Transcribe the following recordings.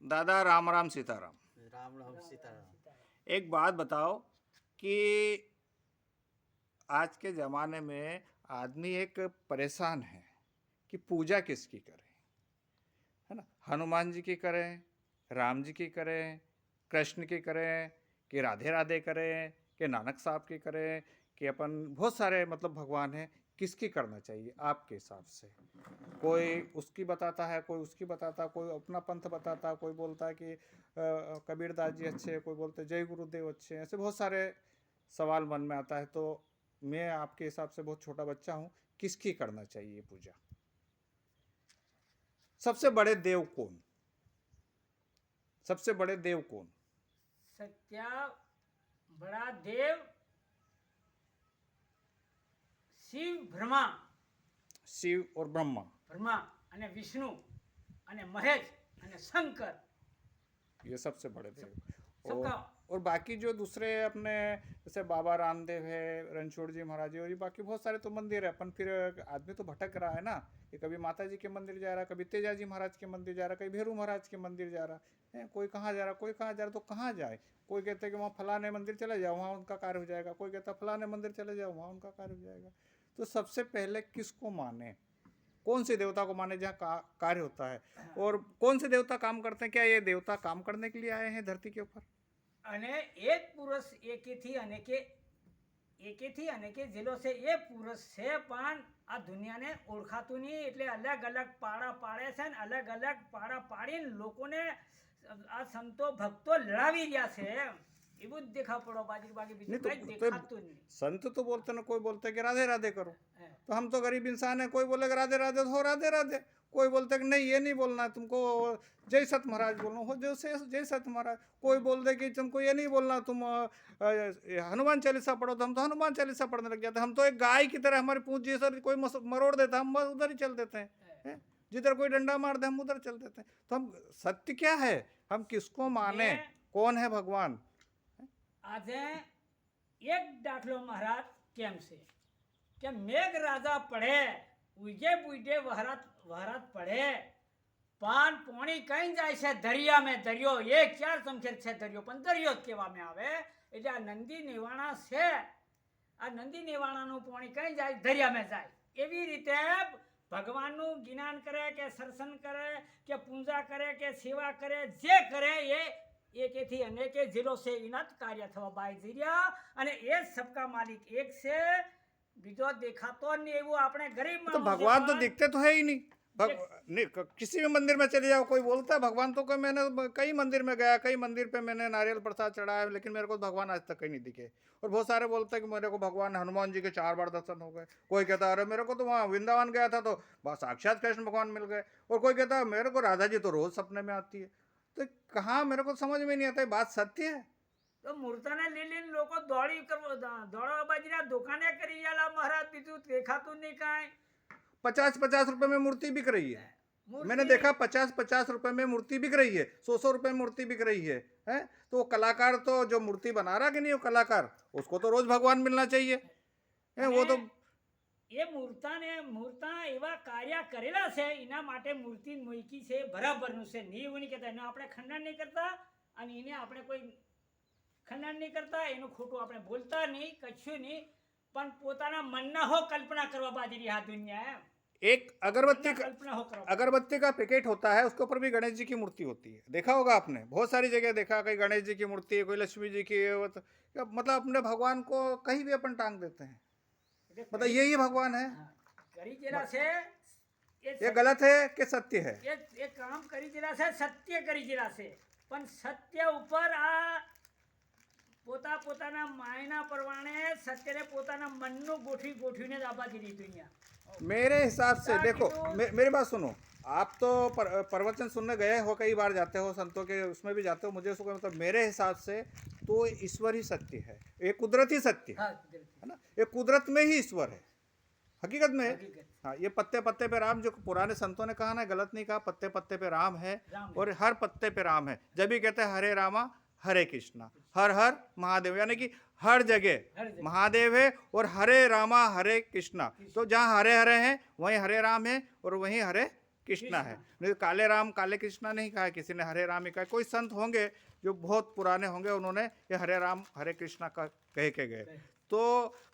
दादा राम राम सीताराम। राम राम सीताराम। एक बात बताओ कि आज के ज़माने में आदमी एक परेशान है कि पूजा किसकी करे, है ना। हनुमान जी की करें, राम जी की करें, कृष्ण की करें, कि राधे राधे करें, कि नानक साहब की करें, कि अपन बहुत सारे मतलब भगवान हैं, किसकी करना चाहिए आपके हिसाब से? कोई उसकी बताता है, कोई उसकी बताता, कोई अपना पंथ बताता, कोई बोलता है कि कबीरदास जी अच्छे, कोई बोलते हैं जय गुरुदेव अच्छे। ऐसे बहुत सारे सवाल मन में आता है। तो मैं आपके हिसाब से बहुत छोटा बच्चा हूँ, किसकी करना चाहिए पूजा? सबसे बड़े देव कौन? सबसे बड़े देव कौन? सत्या बड़ा देव शिव ब्रह्मा शिव और ब्रह्मा। ब्रह्मा અને વિષ્ણુ અને મહેશ અને શંકર, ये सबसे बड़े देव। सबका और बाकी जो दूसरे अपने जैसे बाबा रामदेव है, रणछोड़ जी महाराज जी, और ये बाकी बहुत सारे तो मंदिर है। अपन फिर आदमी तो भटक रहा है ना, कि कभी माता जी के मंदिर जा रहा, कभी तेजा जी महाराज के मंदिर जा रहा, कभी भैरू महाराज के मंदिर जा रहा है। कोई कहाँ जा रहा, कोई कहाँ जा रहा, तो कहाँ जाए? कोई कहते हैं कि वहाँ फलाने मंदिर चले जाओ, वहाँ उनका कार्य हो जाएगा। कोई कहता है फलाने मंदिर चले जाओ, वहाँ उनका कार्य हो जाएगा। तो सबसे पहले किसको माने, कौन से देवता को माने जहाँ कार्य होता है? और कौन से देवता काम करते हैं? क्या ये देवता काम करने के लिए आए हैं धरती के ऊपर? અને એક પુરુષ એકેથી અનેકે જિલ્લો છે એ પુરુષ છે, પણ આ દુનિયાને ઓળખાતું નહીં. એટલે અલગ અલગ પાડા પાડે છે ને અલગ અલગ પાડા પાડીને લોકોને આ સંતો ભક્તો લડાવી રહ્યા છે. એવું જ દેખાવ પડો બાજુ બાકી नहीं બીજું तो, કઈ દેખાતું જ નહીં. संत तो बोलते ना, कोई बोलते कि राधे राधे करो, હે. तो हम तो गरीब इंसान है। कोई बोलेगा राधे राधे तो हो राधे राधे, कोई बोलते कि नहीं ये नहीं बोलना है, तुमको जय सत महाराज बोलना हो जय सत महाराज। कोई बोल दे कि तुमको ये नहीं बोलना, तुम हनुमान चालीसा पढ़ो, तो हम तो हनुमान चालीसा पढ़ने लग जाते हैं। हम तो एक गाय की तरह, हमारे पूंछ जी सर कोई मरोड़ देता हम बस उधर ही चल देते हैं। जिधर कोई डंडा मार दे हम उधर चल देते हैं। तो हम सत्य क्या है, हम किसको माने, कौन है भगवान? આજે એક દાખલો મહારાજ કેમ છે કે મેઘ રાજા પડે ઉજે બુજે વહરાત વહરાત પડે, પાન પોણી કઈ જાય છે દરિયામાં. દરિયો એક ચાર સમખેર છે દરિયો, પણ દરિયો જ કહેવામાં આવે. એટલે આ નંદી નિવાણા છે, આ નંદી નિવાણાનું પોણી કઈ જાય દરિયામાં જાય. એવી રીતે ભગવાનનું જ્ઞાન કરે કે સત્સંગ કરે કે પૂજા કરે કે સેવા કરે, જે કરે એ એકેથી અનેકે જીરો છે એના જ કાર્ય થવા બાય જીર્યા. અને એ જ સબકા માલિક એક છે, બીજો દેખાતો નહીં. એવું આપણે ગરીબ तो भगवान तो दिखते तो है ही नहीं। नहीं, किसी भी मंदिर में चले जाओ, कोई बोलता है भगवान, तो कोई मैंने कई मंदिर में गया, कई मंदिर पे मैंने नारियल प्रसाद चढ़ाया, लेकिन मेरे को भगवान आज तक कहीं नहीं दिखे। और बहुत सारे बोलते हैं कि मेरे को भगवान हनुमान जी के 4 बार दर्शन हो गए। कोई कहता है अरे मेरे को तो वहाँ वृंदावन गया था तो बस साक्षात कृष्ण भगवान मिल गए। और कोई कहता है मेरे को राधा जी तो रोज सपने में आती है। तो कहाँ, मेरे को समझ में नहीं आता, बात सत्य है? તો મૂર્તાને લઈ લઈને લોકો દોડવા બાજીના દુકાને કરી ગયા મહારાજ, બીજું દેખાતું નહીં કાંઈ. 50-50 रुपए में मूर्ति बिक रही है। મૂર્તિ मैंने देखा 50-50 रुपए में मूर्ति बिक रही है, 100-100 रुपए में मूर्ति बिक रही है। तो वो कलाकार तो जो मूर्ति बना रहा कि नहीं, वो कलाकार, उसको तो रोज भगवान मिलना चाहिए। वो तो એ મૂર્તા એવા કાર્ય કરેલા છે, એના માટે મૂર્તિ મૂકી છે, બરાબરનું છે. નહીં એવું નહીં કહેતા, એનો આપણે ખંડન નહીં કરતા અને એને આપણે કોઈ ખંડન નહીં કરતા, એનું ખોટું આપણે બોલતા નહીં, કશું નહીં. પણ પોતાના મનના હો કલ્પના કરવા બાજી રહી આ દુનિયા. એમ एक કલ્પના हो કરવા. अगरबत्ती का पैकेट होता है, उसके ऊपर भी गणेश जी की मूर्ति होती है। देखा होगा आपने, बहुत सारी जगह देखा, कहीं गणेश जी की मूर्ति है, कोई लक्ष्मी जी की है। मतलब अपने भगवान को कहीं भी अपन टांग देते हैं, मतलब यही भगवान है। હા, કરી જેલા છે ये गलत है कि सत्य है? એ કામ કરી જેલા છે, સત્ય કરી જેલા છે. પણ સત્ય ઉપર આ પોતાના માયના પ્રમાણે સત્યને પોતાના મનનું ગોઠવીને જ આબાદી રહી દુનિયા. मेरे हिसाब से देखो, मेरी बात सुनो। आप तो प्रवचन सुनने गए हो, कई बार जाते हो, संतों के उसमें भी जाते हो। मुझे उसको मतलब मेरे हिसाब से तो ईश्वर ही सत्य है, एक कुदरती सत्य હા, है ना। ये कुदरत में ही ईश्वर है, हकीकत में है। હકીકત. हाँ, ये पत्ते पत्ते पे राम, जो पुराने संतों ने कहा ना, गलत नहीं कहा, पत्ते पत्ते पे राम है। राम है. और हर पत्ते पे राम है। जब भी कहते हैं हरे रामा हरे कृष्णा, हर हर महादेव, यानी कि हर जगह महादेव है और हरे रामा हरे कृष्णा। तो जहाँ हरे हरे हैं वहीं हरे राम है और वहीं हरे कृष्णा है। नहीं तो काले राम काले कृष्णा नहीं कहा, किसी ने हरे राम ही कहा। कोई संत होंगे जो बहुत पुराने होंगे, उन्होंने ये हरे राम हरे कृष्णा का कह के गए। तो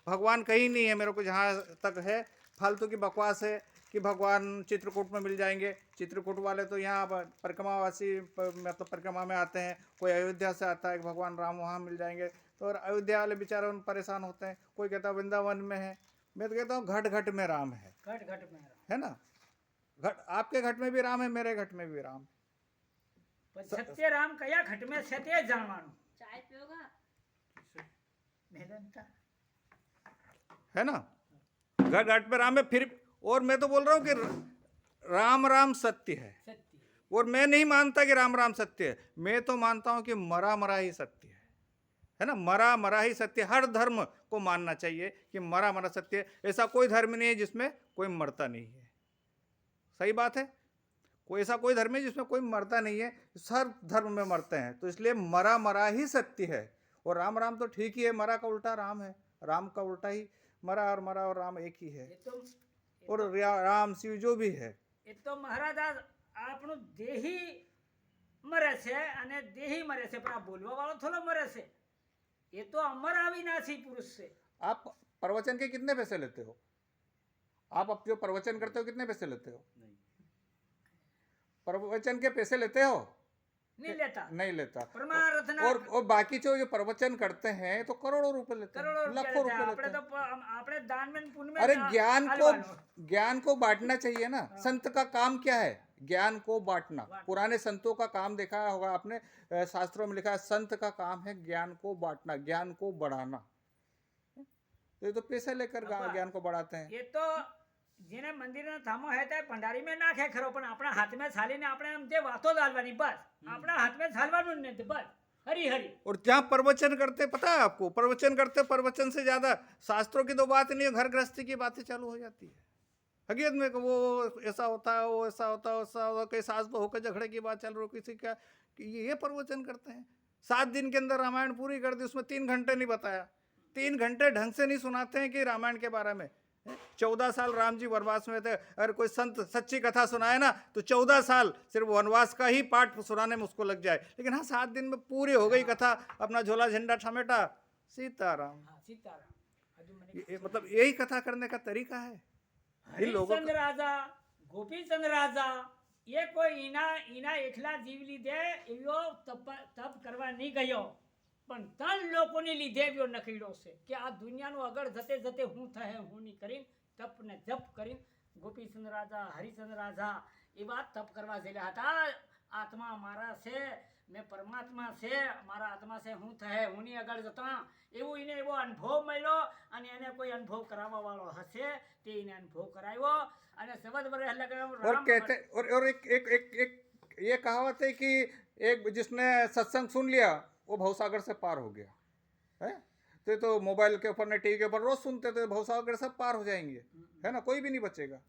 भगवान कहीं नहीं है, मेरे को जहाँ तक है फालतू की बकवास है कि भगवान चित्रकूट में मिल जाएंगे। चित्रकूट वाले तो यहाँ परिक्रमावासी मतलब परिक्रमा में आते हैं, कोई अयोध्या से आता है कि भगवान राम वहाँ मिल जाएंगे, तो और अयोध्या वाले बेचारे उन परेशान होते हैं। कोई कहता है वृंदावन में है, मैं तो कहता हूँ घट घट में राम है, घट घट में है ना। घट आपके घट में भी राम है, मेरे घट में भी राम। પણ સત્ય રામ કયા ઘટ में છે તે જાણવાનું चाय पियोगा? મેદાનતા है ना, घट घट में राम है। फिर और मैं तो बोल रहा हूँ कि राम राम सत्य है, સત્ય और मैं नहीं मानता कि राम राम सत्य है। मैं तो मानता हूँ कि मरा मरा ही सत्य है ना। मरा मरा ही सत्य। हर धर्म को मानना चाहिए कि मरा मरा सत्य है। ऐसा कोई धर्म नहीं है जिसमें कोई मरता नहीं है। सही बात है। कोई ऐसा कोई धर्म है जिसमें कोई मरता नहीं है, हर धर्म में मरते हैं। तो इसलिए मरा मरा ही सत्य है। और राम राम तो ठीक ही है, मरा का उल्टा राम है, राम का उल्टा ही मरा, और मरा और राम एक ही है। એ તો और राम शिव जो भी है, એ તો મહારાજ આપણું દેહી મરે છે અને દેહી મરે છે, પણ આ બોલવા વાળો થોડો મરે છે। એ તો અમર અવિનાશી પુરુષ છે। आप प्रवचन के कितने पैसे लेते हो? आप अब जो प्रवचन करते हो कितने पैसे लेते हो? नहीं प्रवचन के पैसे लेते हो? નહીં લેતા नहीं लेता। પરમાર્થના और बाकी जो प्रवचन करते हैं तो करोड़ों रुपए लेते કરોડો हैं, રૂપિયા लाखों લેતા। रुपए આપણે लेते તો हैं। આપણે દાન में पुण्य में अरे दा- ज्ञान આલવાનું। को बांटना चाहिए ना। संत का काम क्या है? ज्ञान को बांटना। पुराने संतों का काम देखा होगा आपने, शास्त्रों में लिखा है संत का काम है ज्ञान को बांटना, ज्ञान को बढ़ाना। तो ये तो पैसे लेकर ज्ञान को बढ़ाते हैं। એ તો જેને મંદિરના ધામો હે તે ભંડારી में નાખે ખરો, પણ આપણા હાથમાં છાલીને આપણે આમ જે વાતો ચાલવાની બસ, આપણા હાથમાં છાલવાનું જ નથી બસ। હરી હરી और जहाँ प्रवचन करते, पता है आपको, प्रवचन करते प्रवचन से ज्यादा शास्त्रों की तो बात नहीं है, घर गृहस्थी की बातें चालू हो जाती है। हकीकत में वो ऐसा होता है, वो ऐसा होता है, वैसा होता है, कई सास बहू के झगड़े की बात चल रही, किसी का ये प्रवचन करते हैं। 7 दिन के अंदर रामायण पूरी कर दी, उसमें 3 घंटे नहीं बताया, 3 घंटे ढंग से नहीं सुनाते हैं कि रामायण के बारे में। 14 साल राम जी वनवास में थे। अगर कोई संत सच्ची कथा सुनाए ना तो 14 साल सिर्फ वनवास का ही पाठ सुनाने में उसको लग जाए, लेकिन हाँ 7 दिन में पूरी हो गई कथा, अपना झोला झंडा समेटा, सीताराम। હા સીતારાम હજુ મને मतलब यही कथा करने का तरीका है इन लोगों હરિચંદ રાજા ગોપીચંદ રાજા એ કોઈ ઈના એકલા જીવ લીધે એવો તપ કરવા નહીં ગયો, પણ ત્રણ લોકોની લીધે એવો નખીડો છે કે આ દુનિયાનું આગળ જતે જતે હું થહે હું નહીં કરીને તપ ને જપ કરીને ગોપીચંદ રાજા હરિચંદ રાજા એવા તપ કરવા જેલા હતા। આત્મા મારા છે, મેં પરમાત્મા છે, મારા આત્મા છે, હું થહે હું નહીં આગળ જતા એવું એને એવો અનુભવ મળ્યો, અને એને કોઈ અનુભવ કરાવવા વાળો હશે તે એને અનુભવ કરાવ્યો અને શબ્દ વર્ષ લગાવ્યો। और રામ कहते और एक ये कहावत है कि एक जिसने सत्संग सुन लिया वो भवसागर से पार हो गया है। तो मोबाइल के ऊपर ने टीवी के ऊपर रोज सुनते थे, भवसागर सब पार हो जाएंगे, है ना, कोई भी नहीं बचेगा।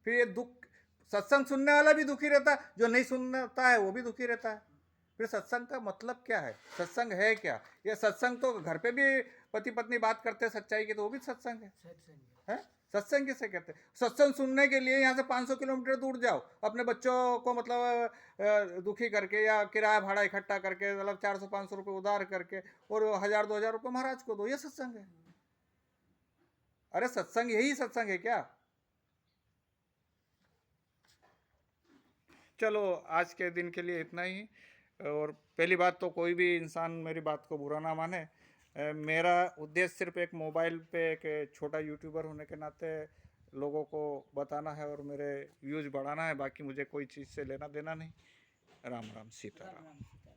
फिर ये दुख, सत्संग सुनने वाला भी दुखी रहता है, जो नहीं सुनता है वो भी दुखी रहता है। फिर सत्संग का मतलब क्या है? सत्संग है क्या? ये सत्संग तो घर पे भी पति पत्नी बात करते हैं सच्चाई की, तो वो भी सत्संग સત્સંગ है। सत्संग किसे कहते हैं? सत्संग सुनने के लिए यहाँ से 500 किलोमीटर दूर जाओ, अपने बच्चों को मतलब दुखी करके या किराया भाड़ा इकट्ठा करके, मतलब 400-500 रुपये उधार करके और 1000-2000 रुपये महाराज को दो, ये सत्संग है। अरे सत्संग यही सत्संग है क्या? चलो आज के दिन के लिए इतना ही। और पहली बात तो कोई भी इंसान मेरी बात को बुरा ना माने। मेरा उद्देश्य सिर्फ एक मोबाइल पे एक छोटा यूट्यूबर होने के नाते लोगों को बताना है और मेरे व्यूज़ बढ़ाना है, बाकी मुझे कोई चीज़ से लेना देना नहीं। राम राम सीताराम। રામ રામ સીતારામ।